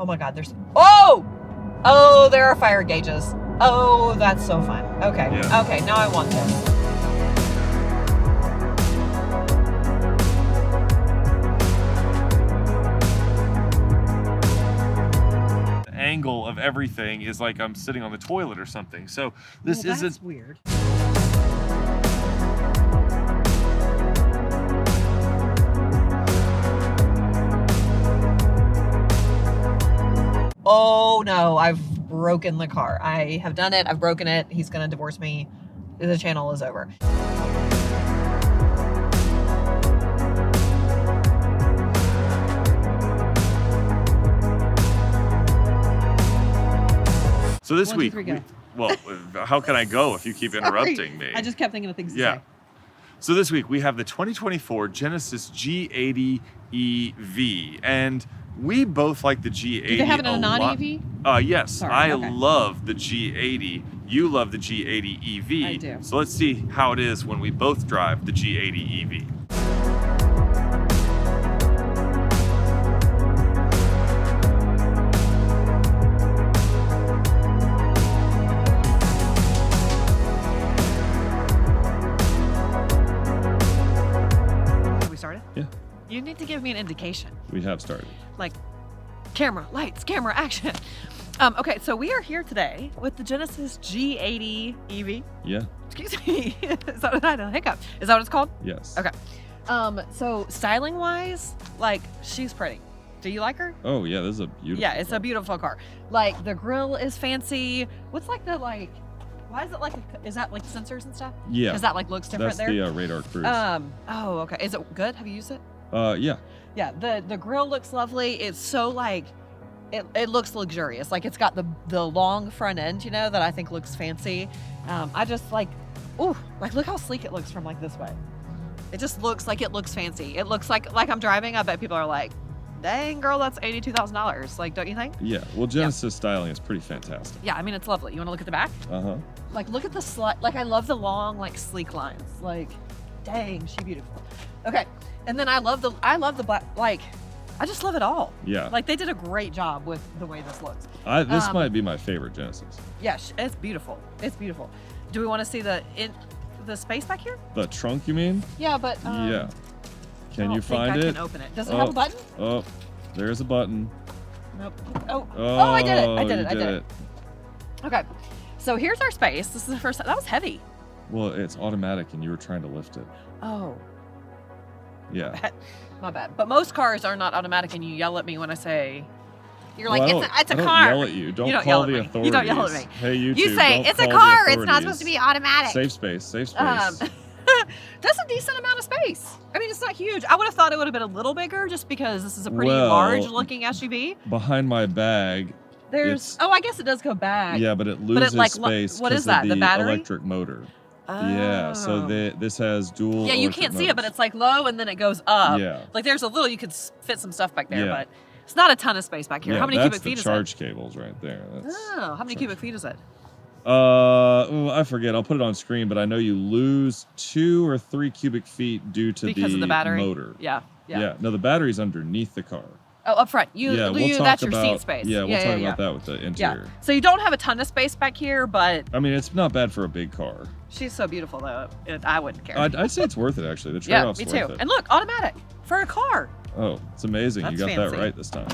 Oh my God, there's, oh! Oh, there are fire gauges. Oh, that's so fun. Okay, Yeah. okay, now I want this. Angle of everything is like I'm sitting on the toilet or something. So this Well, isn't that's weird. Oh no, I've broken the car. I have done it. I've broken it. He's gonna divorce me. The channel is over. So this 1, 2, week, 3, go. well, how can I go if you keep interrupting me? I just kept thinking of things to Yeah. say. So this week we have the 2024 Genesis G80 EV, and we both like the G80 Do they have it in a a lot. non-EV? Yes, Sorry, I okay. love the G80. You love the G80 EV. I do. So let's see how it is when we both drive the G80 EV. We started? Yeah, You need to give me an indication. we have started. Like camera, lights, camera, action. Okay, so we are here today with the Genesis G80 EV. Yeah, Excuse me. Is that what I had a hiccup? Is that what it's called? yes. Okay. So styling wise, like she's pretty. Do you like her? Oh yeah, this is a beautiful Yeah, it's car. a beautiful car. Like the grill is fancy. What's like the like? Why is it like? Is that like sensors and stuff? Yeah, Because that like looks different that's there. the radar cruise. Oh, okay. Is it good? Have you used it? Yeah. Yeah. The grill looks lovely. It's so like, it looks luxurious. Like it's got the long front end, you know, that I think looks fancy. I just like, ooh, like look how sleek it looks from like this way. It just looks like it looks fancy. It looks like I'm driving. I bet people are like, dang girl, that's $82,000. Like, don't you think? Yeah. Well, Genesis styling is pretty fantastic. Yeah, I mean, it's lovely. You want to look at the back? Uh-huh. Like, look at the like, I love the long, like, sleek lines. Like, dang, she beautiful. Okay, and then I love the black, like, I just love it all. Yeah. Like, they did a great job with the way this looks. This might be my favorite Genesis. Yeah, it's beautiful. It's beautiful. Do we want to see the space back here? The trunk, you mean? Yeah, but Yeah. Can I you don't think find I it? can open it. Does it have a button? Oh, there's a button. Nope. Oh, I did it. I did you it. I did it. Okay, so here's our space. This is the first time. That was heavy. Well, it's automatic and you were trying to lift it. Oh, Yeah. my bad. But most cars are not automatic, and you yell at me when I say, you're Well, like, it's a car. I don't yell at you. Don't You don't call yell the at me. authorities. You don't yell at me. Hey, YouTube, You say, don't it's a call the car. It's not supposed authorities. to be automatic. Safe space. Safe space. That's a decent amount of space. I mean, it's not huge. I would have thought it would have been a little bigger just because this is a pretty Well, large looking SUV. Behind my bag. There's, it's- I guess it does go back. Yeah, but it loses like, space what is because that, of the the battery? electric motor. Yeah, so Oh. this has dual. Yeah, you electric can't see it, but motors. it's like low and then it goes up. Yeah. Like there's a little, you could fit some stuff back there, Yeah. but it's not a ton of space back here. Yeah, How many that's cubic feet the is charge cables right there. it? That's Oh, how many charge. cubic feet is it? I forget. I'll put it on screen, but I know you lose 2 or 3 cubic feet due to Because of the battery? motor. Yeah. No, the battery's underneath the car. Oh, up front. Yeah, we'll talk that's your about, seat space. Yeah, we'll talk yeah. about that with the Yeah. interior. So you don't have a ton of space back here, but I mean, it's not bad for a big car. she's so beautiful though. I wouldn't care. I'd say it's worth it actually. The Yeah, trade-off's me worth too. it. And look, automatic for a car. Oh, it's amazing. You That's got that fancy. right this time.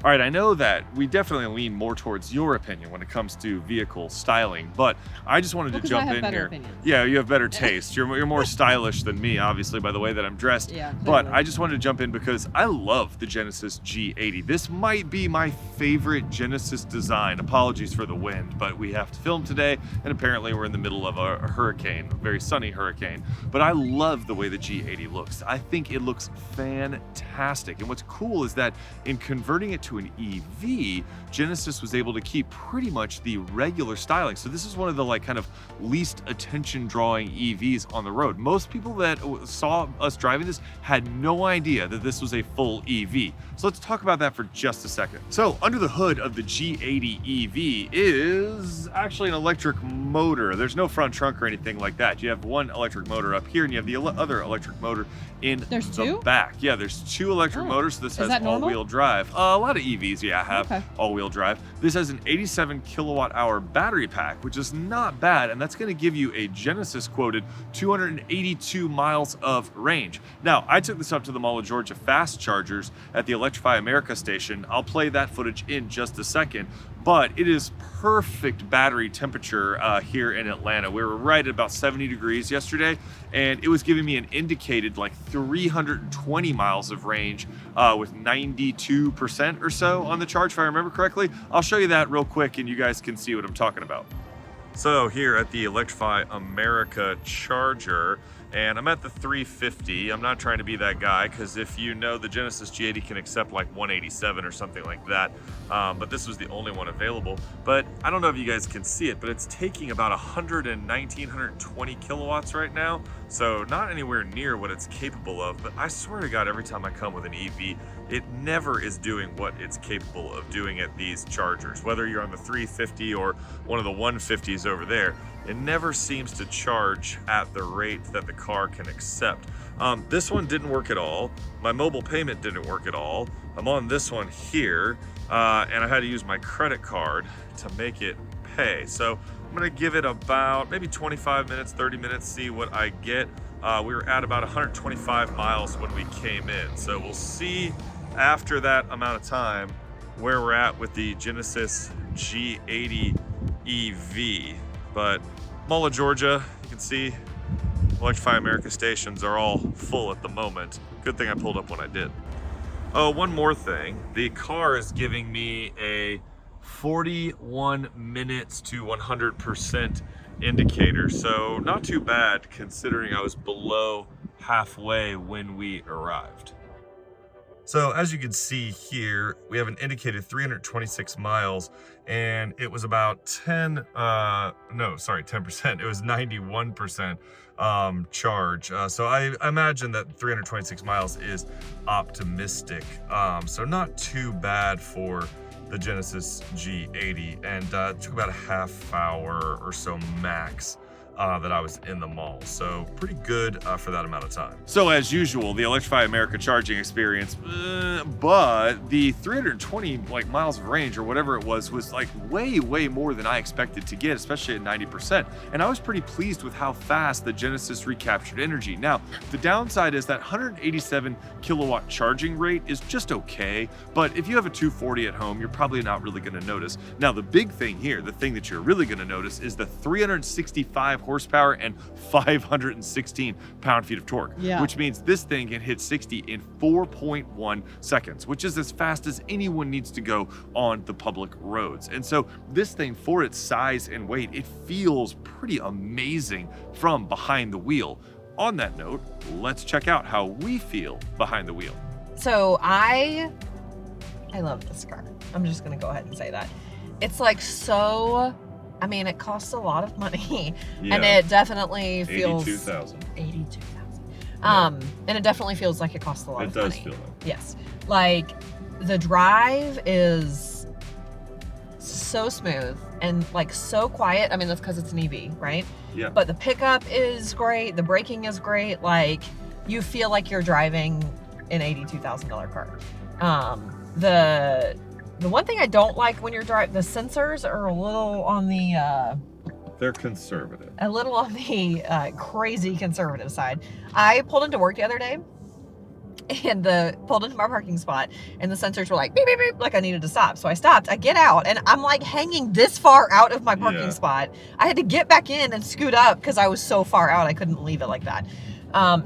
All right, I know that we definitely lean more towards your opinion when it comes to vehicle styling, but I just wanted Well, to 'cause I jump have in better here. opinions. Yeah, you have better taste. You're more stylish than me, obviously, by the way that I'm dressed. Yeah, But clearly. I just wanted to jump in because I love the Genesis G80. This might be my favorite Genesis design. Apologies for the wind, but we have to film today, and apparently we're in the middle of a hurricane, a very sunny hurricane. But I love the way the G80 looks. I think it looks fantastic. And what's cool is that in converting it to an EV, Genesis was able to keep pretty much the regular styling. So this is one of the like kind of least attention drawing EVs on the road. Most people that saw us driving this had no idea that this was a full EV. So let's talk about that for just a second. So under the hood of the G80 EV is actually an electric motor. There's no front trunk or anything like that. You have one electric motor up here and you have the other electric motor in the back. Yeah, there's two electric motors. So this has all-wheel drive. A lot of EVs, have all-wheel drive. This has an 87 kilowatt hour battery pack, which is not bad, and that's going to give you a Genesis quoted 282 miles of range. Now, I took this up to the Mall of Georgia fast chargers at the Electrify America station. I'll play that footage in just a second, but it is perfect battery temperature here in Atlanta. We were right at about 70 degrees yesterday, and it was giving me an indicated like 320 miles of range with 92% or so on the charge, if I remember correctly. I'll show you that real quick and you guys can see what I'm talking about. So here at the Electrify America charger, and I'm at the 350. I'm not trying to be that guy, because if you know, the Genesis G80 can accept like 187 or something like that, but this was the only one available. But I don't know if you guys can see it, but it's taking about 119, 120 kilowatts right now, so not anywhere near what it's capable of. But I swear to God, every time I come with an EV, it never is doing what it's capable of doing at these chargers. Whether you're on the 350 or one of the 150s over there, it never seems to charge at the rate that the car can accept. This one didn't work at all. My mobile payment didn't work at all. I'm on this one here, and I had to use my credit card to make it pay. So I'm gonna give it about maybe 25 minutes, 30 minutes, see what I get. We were at about 125 miles when we came in. So we'll see after that amount of time where we're at with the Genesis G80 EV. But Mall of Georgia, you can see Electrify America stations are all full at the moment. Good thing I pulled up when I did. Oh, one more thing. The car is giving me a 41 minutes to 100% indicator. So not too bad considering I was below halfway when we arrived. So as you can see here, we have an indicated 326 miles, and it was about 10%. It was 91% charge. So I imagine that 326 miles is optimistic. So not too bad for the Genesis G80, and it took about a half hour or so max that I was in the mall. So pretty good for that amount of time. So as usual, the Electrify America charging experience, but the 320 like miles of range or whatever it was like way more than I expected to get, especially at 90%. And I was pretty pleased with how fast the Genesis recaptured energy. Now, the downside is that 187 kilowatt charging rate is just okay, but if you have a 240 at home, you're probably not really gonna notice. Now, the big thing here, the thing that you're really gonna notice is the 365 horsepower and 516 pound-feet of torque, which means this thing can hit 60 in 4.1 seconds, which is as fast as anyone needs to go on the public roads. And so this thing, for its size and weight, it feels pretty amazing from behind the wheel. On that note, let's check out how we feel behind the wheel. So I love this car. I'm just gonna go ahead and say that. It's like so, I mean, it costs a lot of money, and it definitely feels 82,000. 82,000. And it definitely feels like it costs a lot of money. It does feel that. Yes. Like the drive is so smooth and like so quiet. I mean, that's because it's an EV, right? Yeah. But the pickup is great. The braking is great. Like you feel like you're driving an $82,000 car. The one thing I don't like when you're driving, the sensors are a little on the... They're conservative. A little on the crazy conservative side. I pulled into work the other day and pulled into my parking spot and the sensors were like, beep, beep, beep, like I needed to stop. So I stopped, I get out and I'm like hanging this far out of my parking spot. I had to get back in and scoot up because I was so far out, I couldn't leave it like that.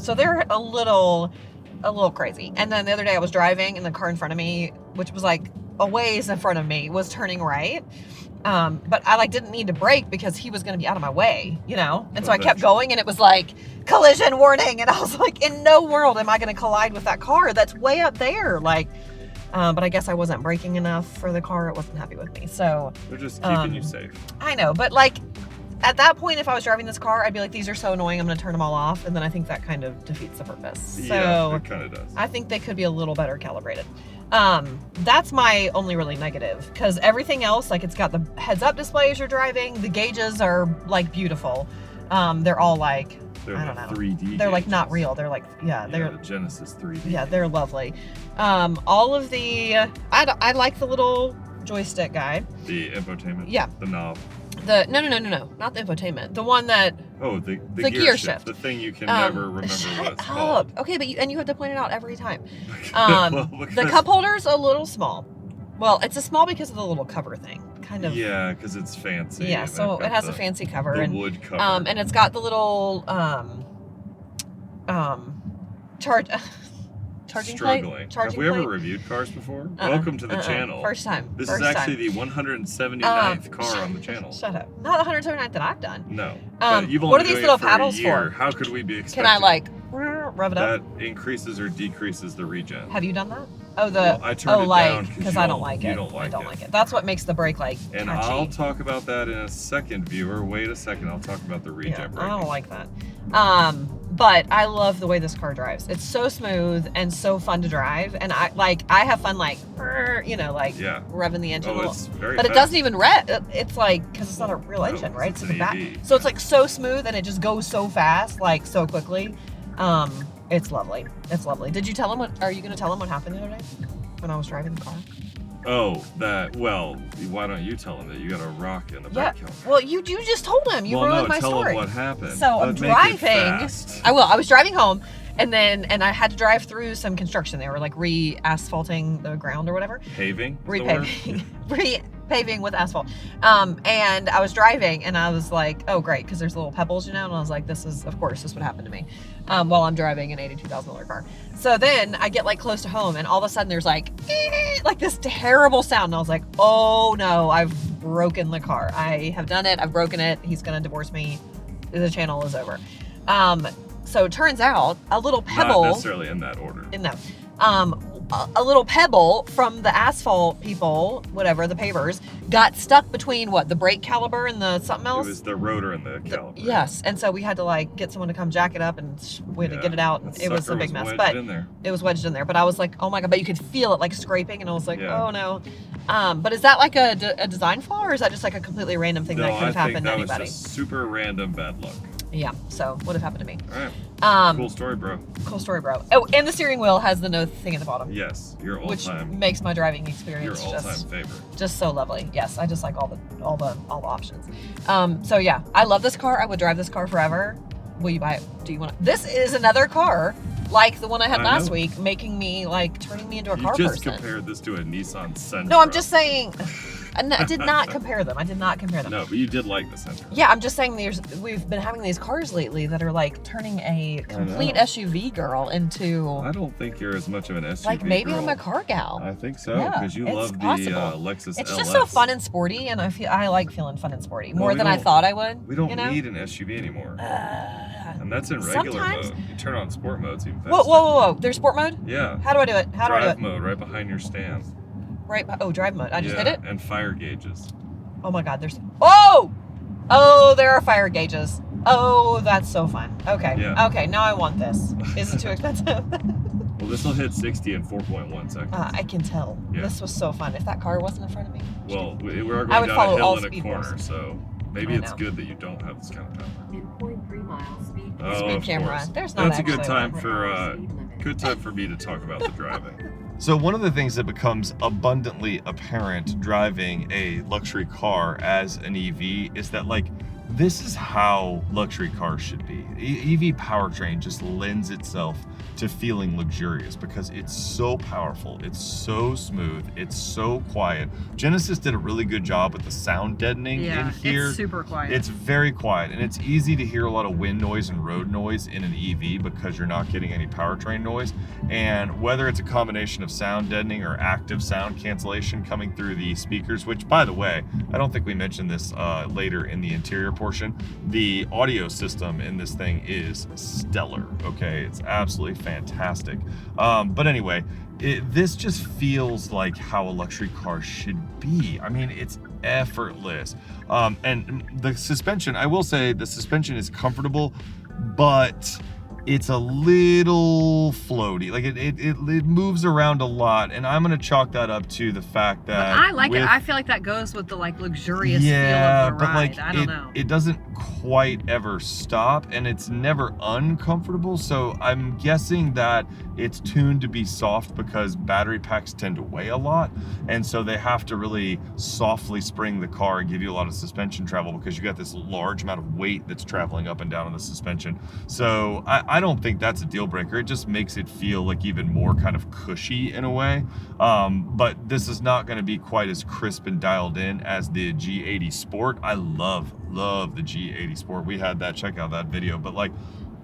So they're a little crazy. And then the other day I was driving and the car in front of me, which was like a ways in front of me, was turning right. But I like didn't need to brake because he was going to be out of my way, you know? And so I kept going and it was like collision warning. And I was like, in no world am I going to collide with that car that's way up there. Like, But I guess I wasn't braking enough for the car. It wasn't happy with me. So They're just keeping you safe. I know, but like at that point, if I was driving this car, I'd be like, these are so annoying, I'm gonna turn them all off. And then I think that kind of defeats the purpose. So Yeah, it kind of does. I think they could be a little better calibrated. That's my only really negative, because everything else, like it's got the heads up display as you're driving. The gauges are like beautiful. They're all like, They're I don't know. 3D. They're like not gauges. real. They're like, Yeah, they're, the Genesis 3D. yeah, they're lovely. All of the, I like the little joystick guy. The infotainment. Yeah. The knob. The, no, not the infotainment. The one that, Oh, the gear shift. The thing you can never remember shut what it's up. called. Okay, but you have to point it out every time. Well, The because- cup holder's a little small. Well, it's a small because of the little cover thing. Kind of. Yeah, because it's fancy. Yeah, and so they've it got has a fancy cover. The And wood cover. and it's got the little charging Struggling. plate. Charging Have we ever plate. reviewed cars before? Welcome to the channel. First time. This First is actually time. the 179th car on the channel. Shut up. Not the 179th that I've done. No. But you've only what are these doing little it for paddles a year. for? How could we be expecting? Can I like rev it up? That increases or decreases the regen. Have you done that? Oh, Well, I turned it like down 'cause because you I don't- don't like you it. don't like I don't it. like it. That's what makes the brake like And catchy. I'll talk about that in a second, viewer. Wait a second. I'll talk about the regen Yeah, braking. I don't like that. But I love the way this car drives. It's so smooth and so fun to drive, and I have fun like Yeah. revving the engine. a Oh, little. it's very But it fast. doesn't even rev. It's like because it's not a real No, engine, right? it's It's an like a back. EV. So it's like so smooth and it just goes so fast, like so quickly. It's lovely. It's lovely. Did you tell him what? Are you going to tell him what happened the other day when I was driving the car? Oh, that. Well, why don't you tell him that you got a rock in the Yeah. back helmet? Well, you just told him. You well, ruined no, my tell story. him what happened. So I'm But make it driving. fast. I will. I was driving home, and I had to drive through some construction. They were like re-asphalting the ground or whatever. Paving. is the word? Repaving, repaving with asphalt. And I was driving, and I was like, "Oh, great!" Because there's little pebbles, and I was like, of course, this would happen to me while I'm driving an $82,000 car." So then I get like close to home, and all of a sudden there's like this terrible sound, and I was like, "Oh no, I've broken the car. I have done it. I've broken it. He's gonna divorce me. The channel is over." So it turns out a little pebble. Not necessarily in that order. A little pebble from the asphalt people, whatever, the pavers, got stuck between the brake caliper and the something It else? was the rotor and the caliper. Yes, and so we had to like get someone to come jack it up, and we had to get it out. That It was a sucker big mess, wedged but in there. it was wedged in there. But I was like, oh my God, but you could feel it like scraping, and I was like, Yeah. oh no. But is that like a design flaw, or is that just like a completely random thing No, that could have I think happened to that anybody? was just super random bad luck. Yeah, so would have happened to me. All right. Cool story, bro. Cool story, bro. Oh, and the steering wheel has the no thing at the bottom. Yes, your Which all-time, makes my driving your experience all-time favorite. just so lovely. Yes, I just like all the options. So yeah, I love this car. I would drive this car forever. Will you buy it? Do you want to? This is another car like the one I had I last know. week, turning me into a You car just person. compared this to a Nissan Sentra. No, I'm just saying. I did not compare them. I did not compare them. No, but you did like the Sentra. Yeah, I'm just saying we've been having these cars lately that are like turning a complete know. SUV girl into I don't think you're as much of an SUV like maybe girl. I'm a car gal. I think so, Yeah, because you it's love the possible. Lexus It's LS. just so fun and sporty, and I like feeling fun and sporty more we than I don't- thought I would. We don't you know? need an SUV anymore. And that's in regular sometimes- mode. You turn on sport mode, it's even Whoa, faster. whoa, whoa, whoa! There's sport mode. Yeah. How do I do it? How do I Drive do it? mode right behind your stand. Right. Drive mode. I just yeah, hit it. and fire gauges. Oh my God! There are fire gauges. Oh, that's so fun. Okay. Yeah. Okay. Now I want this. Is it too expensive? Well, this will hit 60 in 4.1 seconds. I can tell. Yeah. This was so fun. If that car wasn't in front of me. Well, we're I going would down follow a hill all in a speed corner, rules. so maybe I it's know. good that you don't have this kind of power. In 0.3 miles, speed Oh, Speed of camera. course. There's not That's a good actually time one. for good time for me to talk about the driving. So one of the things that becomes abundantly apparent driving a luxury car as an EV is that this is how luxury cars should be. EV powertrain just lends itself to feeling luxurious because it's so powerful, it's so smooth, it's so quiet. Genesis did a really good job with the sound deadening in here. it's super quiet. It's very quiet, and it's easy to hear a lot of wind noise and road noise in an EV because you're not getting any powertrain noise. And whether it's a combination of sound deadening or active sound cancellation coming through the speakers, which, by the way, I don't think we mentioned this later in the interior portion. The audio system in this thing is stellar, okay? It's absolutely fantastic. But anyway, this just feels like how a luxury car should be. I mean, it's effortless. And the suspension, I will say the suspension is comfortable, but it's a little floaty. Like it moves around a lot, and I'm gonna chalk that up to the fact that I like it. I feel like that goes with the like luxurious feel of the ride. I don't know. It doesn't quite ever stop, and it's never uncomfortable. So I'm guessing that it's tuned to be soft because battery packs tend to weigh a lot, and so they have to really softly spring the car and give you a lot of suspension travel because you got this large amount of weight that's traveling up and down on the suspension. So I don't think that's a deal breaker. It just makes it feel like even more kind of cushy in a way. But this is not going to be quite as crisp and dialed in as the G80 Sport. I love the G80 Sport. We had that, check out that video. But like,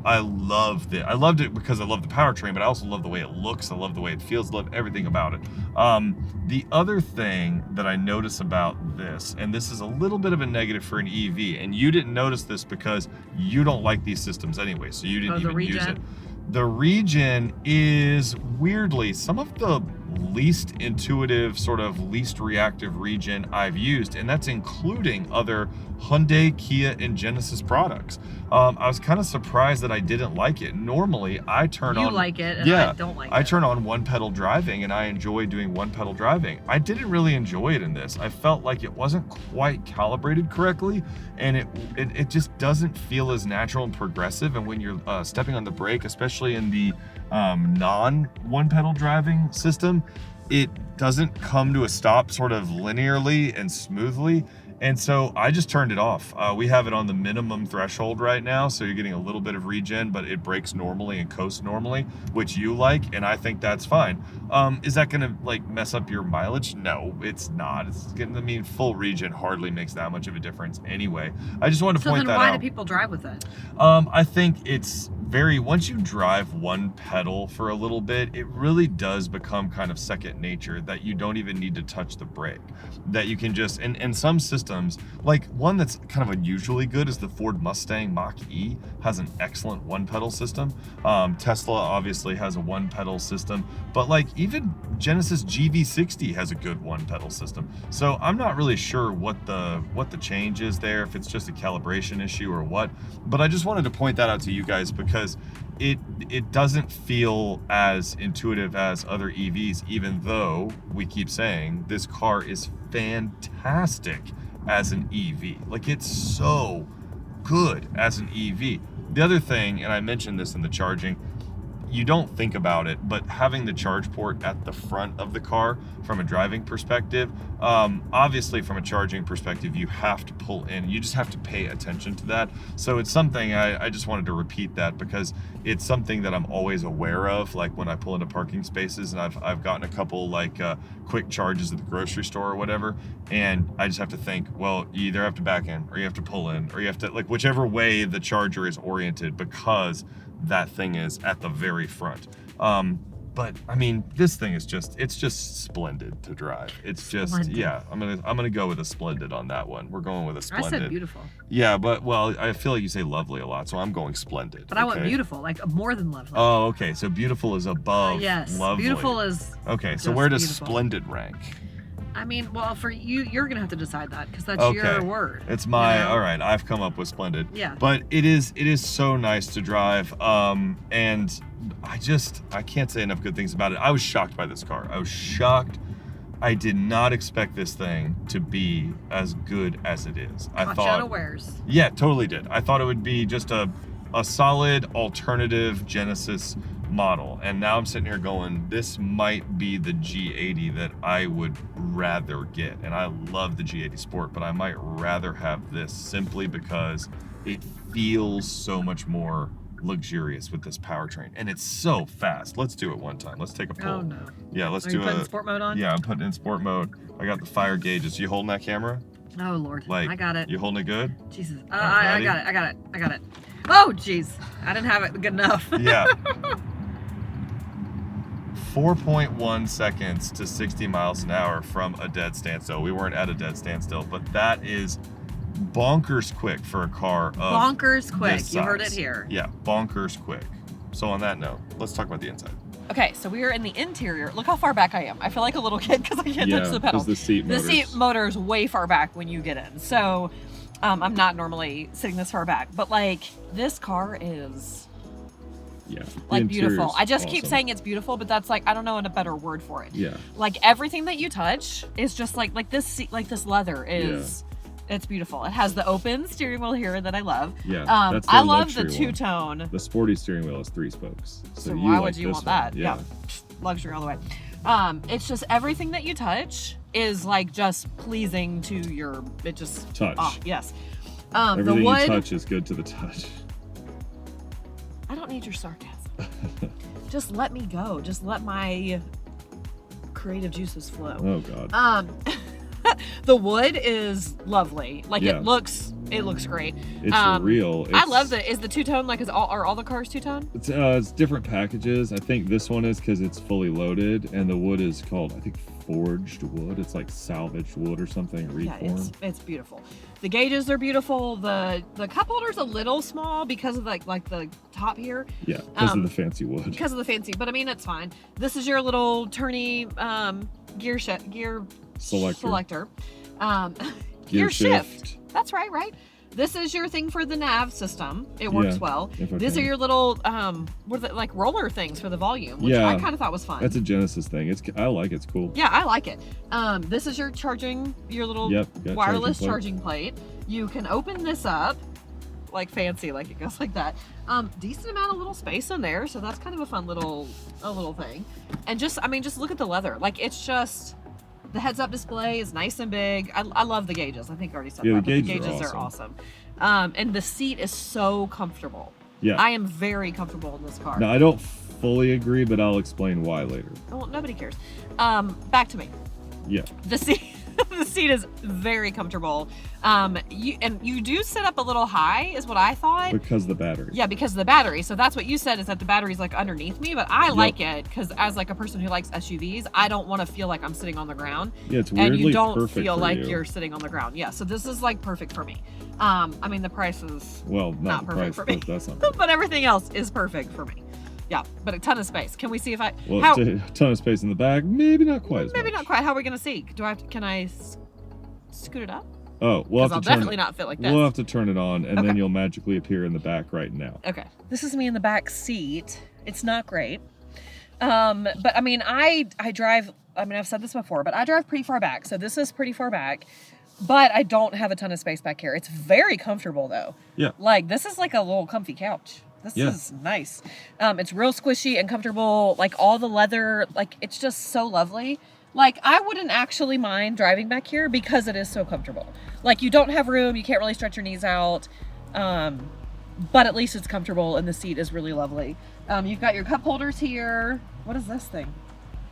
I loved it. I loved it because I love the powertrain, but I also love the way it looks. I love the way it feels. Love everything about it. The other thing that I notice about this, and this is a little bit of a negative for an EV, and you didn't notice this because you don't like these systems anyway, so you didn't even use it. The Regen is weirdly some of the least intuitive, sort of least reactive Regen I've used, and that's including other Hyundai, Kia, and Genesis products. I was kind of surprised that I didn't like it. Normally, I turn on... You like it, and I don't like it. I turn on one pedal driving, and I enjoy doing one pedal driving. I didn't really enjoy it in this. I felt like it wasn't quite calibrated correctly, and it just doesn't feel as natural and progressive. And when you're stepping on the brake, especially in the non-one pedal driving system, it doesn't come to a stop sort of linearly and smoothly. And so I just turned it off. We have it on the minimum threshold right now, so you're getting a little bit of regen, but it brakes normally and coasts normally, which you like, and I think that's fine. Is that gonna like mess up your mileage? No, it's not. It's gonna, I mean, full regen hardly makes that much of a difference anyway. I just wanted to point that out. So then why do people drive with it? I think it's once you drive one pedal for a little bit, it really does become kind of second nature, that you don't even need to touch the brake, that you can just, and some systems, like one that's kind of unusually good is the Ford Mustang Mach-E, has an excellent one pedal system. Tesla obviously has a one pedal system, but like even Genesis GV60 has a good one pedal system. So I'm not really sure what the change is there, if it's just a calibration issue or what, but I just wanted to point that out to you guys because it doesn't feel as intuitive as other EVs, even though we keep saying this car is fantastic as an EV. Like, it's so good as an EV. The other thing, and I mentioned this in the charging, you don't think about it, but having the charge port at the front of the car from a driving perspective, obviously from a charging perspective, you have to pull in. You just have to pay attention to that. So it's something I just wanted to repeat that because it's something that I'm always aware of. Like when I pull into parking spaces, and I've gotten a couple like quick charges at the grocery store or whatever, and I just have to think, well, you either have to back in or you have to pull in or you have to, like, whichever way the charger is oriented, because that thing is at the very front. But I mean, this thing is it's just splendid to drive. It's just splendid. Yeah, I'm gonna go with a splendid on that one. We're going with a splendid. I said beautiful. Yeah, but well, I feel like you say lovely a lot, so I'm going splendid. But I went beautiful, like more than lovely. Oh, okay. So beautiful is above yes, lovely. Beautiful is okay. So where does beautiful. Splendid rank? I mean, well, for you, you're gonna have to decide that because that's your word. It's my all right. I've come up with splendid. Yeah. But it is so nice to drive. And I can't say enough good things about it. I was shocked by this car. I was shocked. I did not expect this thing to be as good as it is. I thought unawares. Yeah, totally did. I thought it would be just a solid alternative Genesis model, and now I'm sitting here going, this might be the G80 that I would rather get. And I love the G80 Sport, but I might rather have this simply because it feels so much more luxurious with this powertrain, and it's so fast. Let's do it one time. Let's take a pull. Oh no. Yeah, let's Are do you putting sport mode on? Yeah, I'm putting in sport mode. I got the fire gauges. You holding that camera? Oh Lord. Like, I got it. You holding it good? Jesus. I got it. Oh jeez. I didn't have it good enough. Yeah. 4.1 seconds to 60 miles an hour from a dead standstill. We weren't at a dead standstill, but that is bonkers quick for a car of Bonkers quick. this You heard it size. here. Yeah, bonkers quick. So on that note, let's talk about the inside. Okay, so we are in the interior. Look how far back I am. I feel like a little kid because I can't touch the pedal. the seat The motors. seat motor is way far back when you get in. So I'm not normally sitting this far back. But like this car is Yeah. the like beautiful. interior's I just keep awesome. saying it's beautiful, but that's like I don't know a better word for it. Yeah. Like everything that you touch is just like this seat, like this leather is it's beautiful. It has the open steering wheel here that I love. Yeah. that's I love the luxury one. two-tone. The sporty steering wheel has 3 spokes. So you why like would you this want one. that? Yeah. Luxury all the way. It's just everything that you touch is like just pleasing to your. It just Touch. Yes. Everything The wood. you touch is good to the touch. I don't need your sarcasm. Just let me go. Just let my creative juices flow. Oh God. The wood is lovely. Like Yeah. it looks great. It's real. I It's- love is the two-tone like are all the cars two-tone? It's different packages. I think this one is because it's fully loaded, and the wood is called, I think, forged wood. It's like salvaged wood or something, Yeah, reformed. it's beautiful. The gauges are beautiful. The cup holder's a little small because of like the top here. Yeah, because of um, the fancy wood. Because of the fancy, but I mean it's fine. This is your little turny gear selector. Gear shift. That's right. This is your thing for the nav system. It works Yeah, well. infotainment. These are your little what are they, like roller things for the volume, which Yeah. I kind of thought was fun. That's a Genesis thing. I like it. It's cool. Yeah, I like it. This is your little Yep, got wireless charging charging plate. You can open this up like fancy, like it goes like that. Decent amount of little space in there, so that's kind of a fun little thing. And just look at the leather. Like it's just the heads-up display is nice and big. I love the gauges. I think I already said Yeah, that. the But gauges are are awesome. And the seat is so comfortable. Yeah. I am very comfortable in this car. Now, I don't fully agree, but I'll explain why later. Well, nobody cares. Back to me. Yeah. The seat the seat is very comfortable. You do sit up a little high is what I thought. Because of the battery. Yeah, because of the battery. So that's what you said is that the battery's like underneath me, but I like it because as like a person who likes SUVs, I don't want to feel like I'm sitting on the ground. Yeah, it's weirdly And you don't perfect feel for like you. you're sitting on the ground. Yeah, so this is like perfect for me. I mean the price is Well, not the perfect price, for me. but that's not perfect. but everything else is perfect for me. Yeah, but a ton of space. Can we see if I Well, how a ton of space in the back. Maybe not quite as maybe much. not quite. How are we gonna see? Can I scoot it up? Oh, we'll Because have I'll to turn definitely not fit like this. We'll have to turn it on, and Okay. then you'll magically appear in the back right now. Okay. This is me in the back seat. It's not great. But I mean, I drive, I mean, I've said this before, but I drive pretty far back. So this is pretty far back, but I don't have a ton of space back here. It's very comfortable though. Yeah. Like this is like a little comfy couch. This Yeah. is nice. It's real squishy and comfortable. Like all the leather, like it's just so lovely. Like I wouldn't actually mind driving back here because it is so comfortable. Like you don't have room, you can't really stretch your knees out. But at least it's comfortable and the seat is really lovely. You've got your cup holders here. What is this thing?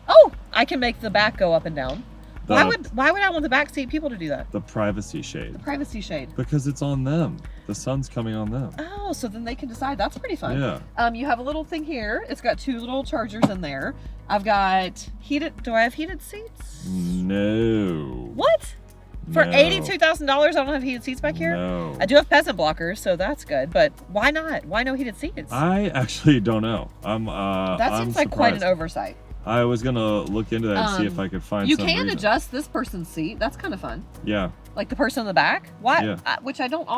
Oh, I can make the back go up and down. Why would I want the back seat people to do that? The privacy shade. Privacy shade. Because it's on them. The sun's coming on them. Oh, so then they can decide. That's pretty fun. Yeah. You have a little thing here. It's got 2 little chargers in there. I've got heated. Do I have heated seats? No. What? For No. $82,000, I don't have heated seats back here? No. I do have peasant blockers, so that's good. But why not? Why no heated seats? I actually don't know. That seems like quite an oversight. I was gonna look into that and see if I could find You some can reason. adjust this person's seat. That's kind of fun. Yeah. Like the person in the back. Why? Yeah. Which I don't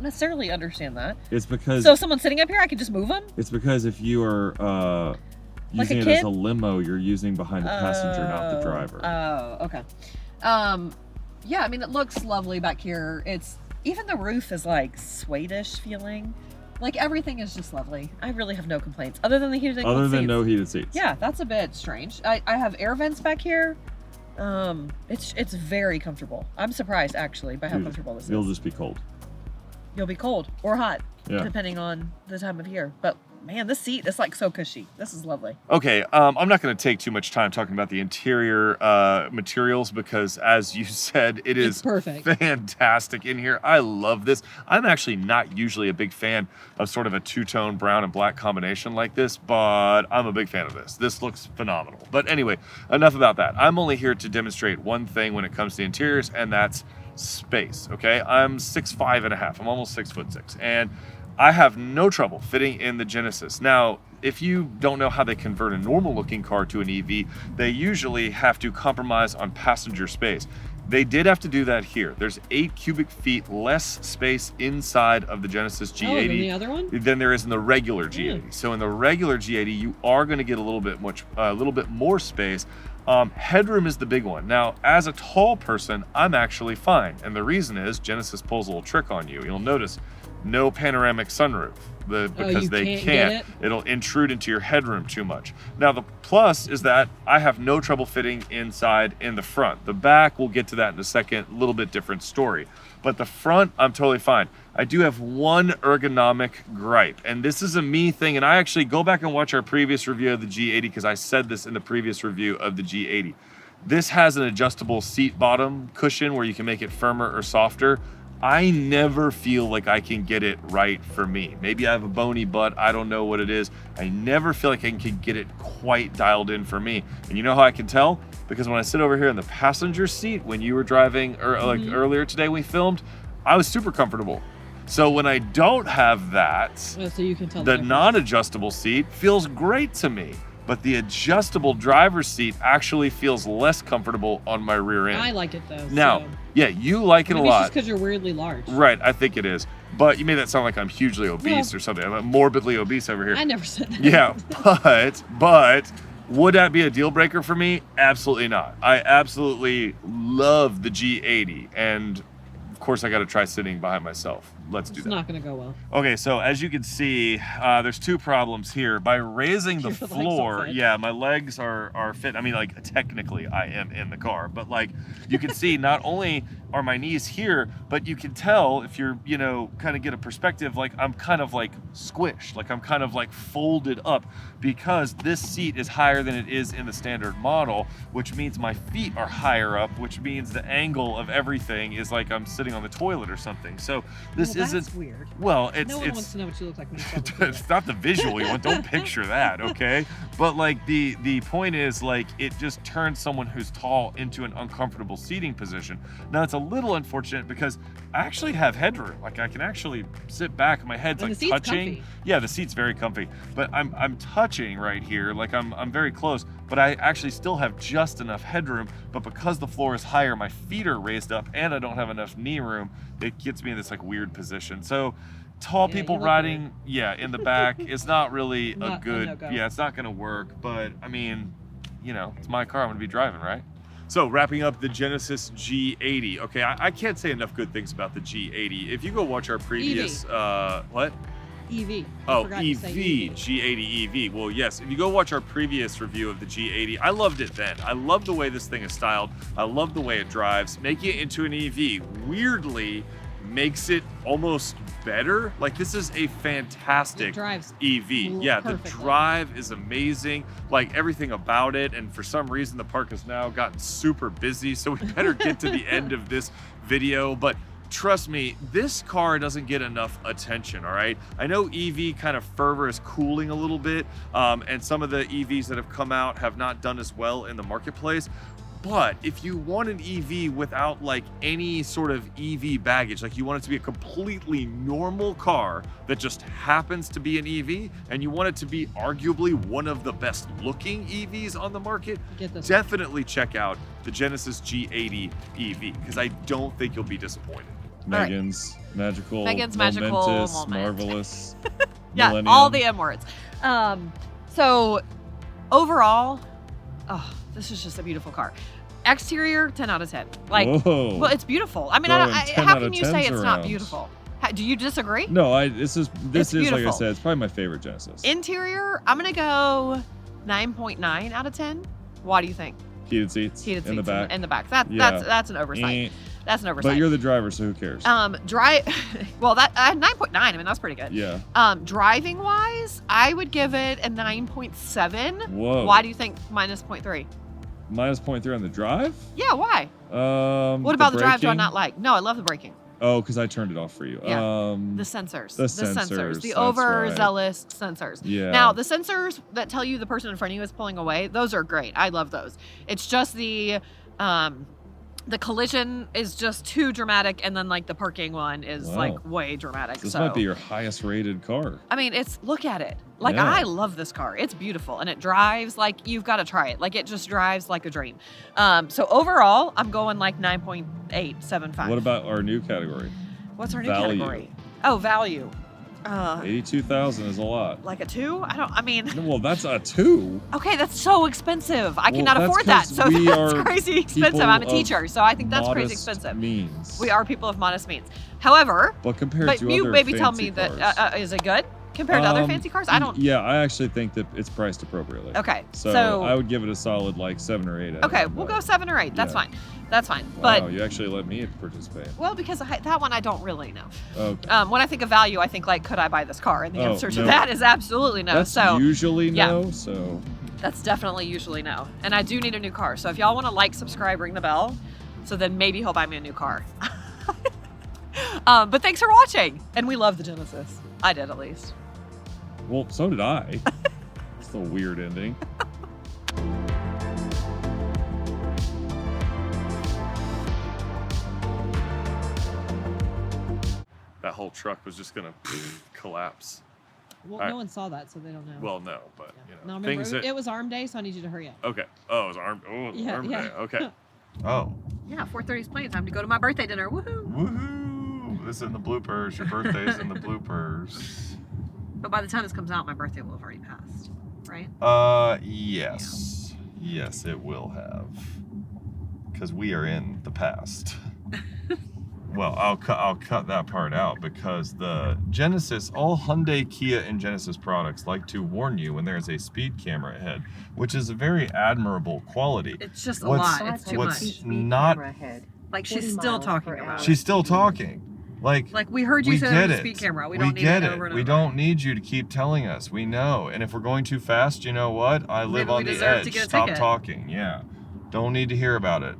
necessarily understand that. It's because So if someone's sitting up here, I can just move them. it's because if you are Like a using it kid? as a limo, you're using behind the passenger, not the driver. Oh, okay. Yeah, I mean it looks lovely back here. It's even the roof is like suede-ish feeling. Like everything is just lovely. I really have no complaints other than the heated Other than seats. no heated seats. Yeah, that's a bit strange. I have air vents back here. It's very comfortable. I'm surprised actually by how Dude, comfortable this You'll is. just be cold. You'll be cold or hot, Yeah. depending on the time of year. But man, this seat is like so cushy. This is lovely. Okay, I'm not going to take too much time talking about the interior materials because, as you said, it is It's perfect. fantastic in here. I love this. I'm actually not usually a big fan of sort of a two-tone brown and black combination like this, but I'm a big fan of this. This looks phenomenal. But anyway, enough about that. I'm only here to demonstrate one thing when it comes to interiors, and that's space, okay? I'm 6'5.5", I'm almost 6'6", and I have no trouble fitting in the Genesis. Now, if you don't know how they convert a normal looking car to an EV, they usually have to compromise on passenger space. They did have to do that here. There's 8 cubic feet less space inside of the Genesis G80 than the other one? than there is in the regular G80. So in the regular G80, you are going to get a little bit more space. Headroom is the big one. Now, as a tall person, I'm actually fine, and the reason is Genesis pulls a little trick on you. You'll notice no panoramic sunroof because they can't. It'll intrude into your headroom too much. Now, the plus is that I have no trouble fitting inside in the front. The back, we'll get to that in a second, a little bit different story. But the front, I'm totally fine. I do have one ergonomic gripe, and this is a me thing, and I actually go back and watch our previous review of the G80 because I said this in the previous review of the G80. This has an adjustable seat bottom cushion where you can make it firmer or softer. I never feel like I can get it right for me. Maybe I have a bony butt, I don't know what it is. I never feel like I can get it quite dialed in for me. And you know how I can tell? Because when I sit over here in the passenger seat, when you were driving, or like earlier today we filmed, I was super comfortable. So when I don't have that, so you can tell the non-adjustable seat feels great to me. But the adjustable driver's seat actually feels less comfortable on my rear end. I like it though. Now, yeah, you like it a lot. Maybe it's just because you're weirdly large. Right, I think it is. But you made that sound like I'm hugely obese or something. I'm morbidly obese over here. I never said that. Yeah, but would that be a deal breaker for me? Absolutely not. I absolutely love the G80, and of course I got to try sitting behind myself. Let's do that. It's not going to go well. Okay, so as you can see, there's 2 problems here. By raising the floor, yeah, my legs are fit. I mean, like, technically I am in the car, but like, you can see not only are my knees here, but you can tell if you're, you know, kind of get a perspective, like I'm kind of like squished, like I'm kind of like folded up because this seat is higher than it is in the standard model, which means my feet are higher up, which means the angle of everything is like I'm sitting on the toilet or something. So this That's weird. Well, it's no one wants to know what you look like when you it's not the visual you want. Don't picture that, okay? But like the point is, like, it just turns someone who's tall into an uncomfortable seating position. Now it's a little unfortunate because I actually have headroom. Like I can actually sit back. My head's and like the seat's touching. Comfy. Yeah, the seat's very comfy. But I'm touching right here. Like I'm very close. But I actually still have just enough headroom. But because the floor is higher, my feet are raised up, and I don't have enough knee room. It gets me in this like weird position. So tall people riding, in the back is not really a good. Yeah, it's not gonna work. But I mean, you know, it's my car. I'm gonna be driving, right? So wrapping up the Genesis G80. Okay, I can't say enough good things about the G80. If you go watch our previous, what? EV. Oh, EV, G80 EV. Well, yes, if you go watch our previous review of the G80, I loved it then. I love the way this thing is styled. I love the way it drives. Making it into an EV weirdly makes it almost better. Like, this is a fantastic EV. Yeah, the drive is amazing. Like, everything about it. And for some reason, the park has now gotten super busy. So we better get to the end of this video. But trust me, this car doesn't get enough attention, all right? I know EV kind of fervor is cooling a little bit, and some of the EVs that have come out have not done as well in the marketplace. But if you want an EV without like any sort of EV baggage, like you want it to be a completely normal car that just happens to be an EV, and you want it to be arguably one of the best looking EVs on the market, definitely check out the Genesis G80 EV, because I don't think you'll be disappointed. Megan's magical, momentous, marvelous. Yeah, millennium. all the M words. So overall, this is just a beautiful car. Exterior, 10 out of 10. Like, whoa. Well, it's beautiful. I mean, how can you say it's not beautiful? Do you disagree? No, this is beautiful. like I said, it's probably my favorite Genesis. Interior, I'm gonna go 9.9 out of 10. Why do you think? Heated seats in the back. In the back. That's an oversight. That's an oversight. But you're the driver, so who cares? Well, that 9.9. I mean, that's pretty good. Yeah. Driving wise, I would give it a 9.7. Whoa. Why do you think minus 0.3? Minus 0.3 on the drive? Yeah. Why? What about the drive do I not like? No, I love the braking. Oh, because I turned it off for you. Yeah. The sensors. The that's overzealous sensors. Yeah. Now, the sensors that tell you the person in front of you is pulling away, those are great. I love those. It's just the The collision is just too dramatic, and then like the parking one is Wow. like way dramatic. This so might be your highest rated car. I mean, look at it. Like, Yeah. I love this car. It's beautiful, and it drives like you've got to try it. Like, it just drives like a dream. So overall, I'm going like 9.875. What about our new category? What's our new value? category? Oh, value. 82,000 is a lot. Like a 2? I mean, Well, that's a 2. okay, that's so expensive. I Well, cannot that's afford that. 'cause So we that's are crazy expensive. people I'm a of teacher, so I think that's crazy Modest expensive. means. We are people of modest means. However, But compared but to you other maybe tell fancy me cars, that is it good compared to other fancy cars? I don't. Yeah, I actually think that it's priced appropriately. Okay, So I would give it a solid like 7 or 8. out of okay, 10, we'll but- go 7 or 8. That's Yeah. fine. That's fine. Wow, But you actually let me participate. well, because that one I don't really know. Okay. When I think of value, I think like, could I buy this car? And the Oh, answer to no. that is absolutely no. That's So usually yeah. no. So that's definitely usually no. And I do need a new car. So if y'all want to like, subscribe, ring the bell, so then maybe he'll buy me a new car. But thanks for watching, and we love the Genesis. I did, at least. well, so did I. It's a weird ending. That whole truck was just gonna collapse. Well, Alright. no one saw that, so they don't know. Well, no, but you know, No, remember, things that. it was arm day, so I need you to hurry up. Okay. Oh, it was arm. Oh, it was Yeah, arm yeah. day. Okay. Oh. Yeah, 4:30 is plenty time to go to my birthday dinner. Woohoo! Woohoo! This is in the bloopers. Your birthday's in the bloopers. But by the time this comes out, my birthday will have already passed, right? Yes. Yes, it will have. Because we are in the past. Well, I'll cut that part out because the Genesis, all Hyundai, Kia, and Genesis products like to warn you when there's a speed camera ahead, which is a very admirable quality. It's just What's- a lot. It's too what's much. Speed not- camera ahead. Like, she's 40 still miles talking per about hour. it. She's still talking. Like Like, we heard you we say get there's a it. speed camera. We We don't need get it it. over and We over. don't need you to keep telling us. We know. And if we're going too fast, you know what? I live Maybe we on the deserve to edge. get a Stop ticket. talking. Yeah. Don't need to hear about it.